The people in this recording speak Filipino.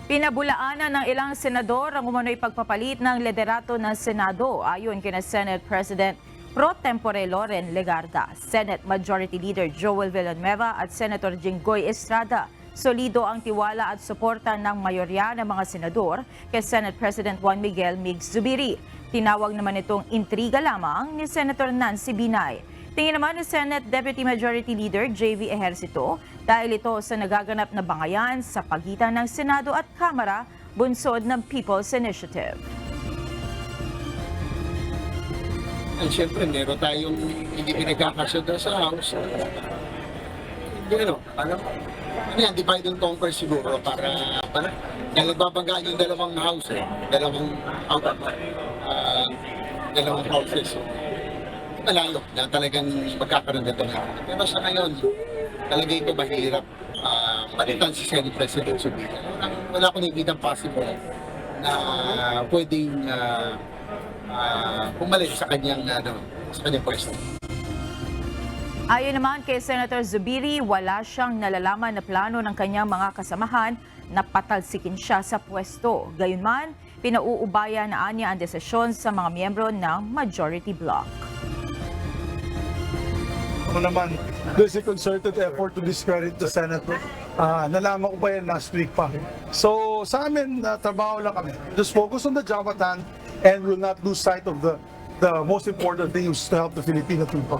Pinabulaanan ng ilang senador ang umano'y pagpapalit ng liderato ng Senado ayon kina Senate President Pro Tempore Loren Legarda, Senate Majority Leader Joel Villanueva at Senator Jinggoy Estrada. Solido ang tiwala at suporta ng mayorya ng mga senador kay Senate President Juan Miguel Mig Zubiri. Tinawag naman itong intriga lamang ni Senator Nancy Binay. Tingin naman ni Senate Deputy Majority Leader JV Ejercito dahil ito sa nagaganap na bangayan sa pagitan ng Senado at Kamara bunsod ng People's Initiative. At syempre, meron tayong hindi pinagkakasunod sa House. Hindi yan, divide and conquer siguro para dahil babanggaan yung dalawang House dalawang houses. Malalo na talagang magkakaroon nito na. Pero sa ngayon, talaga ito mahirap palitan si Senate President Zubiri. Wala akong nakikitang possible na pwedeng bumalik sa kanyang pwesto. Ayon naman kay Senator Zubiri, wala siyang nalalaman na plano ng kanyang mga kasamahan na patalsikin siya sa pwesto. Gayunman, pinauubaya na anya ang desisyon sa mga miyembro ng Majority Bloc. Naman, there's a concerted effort to discredit the senator. Nalaman ko pa yan last week pa. So sa amin, trabaho lang kami. Just focus on the job at hand and will not lose sight of the most important thing is to help the Filipino people.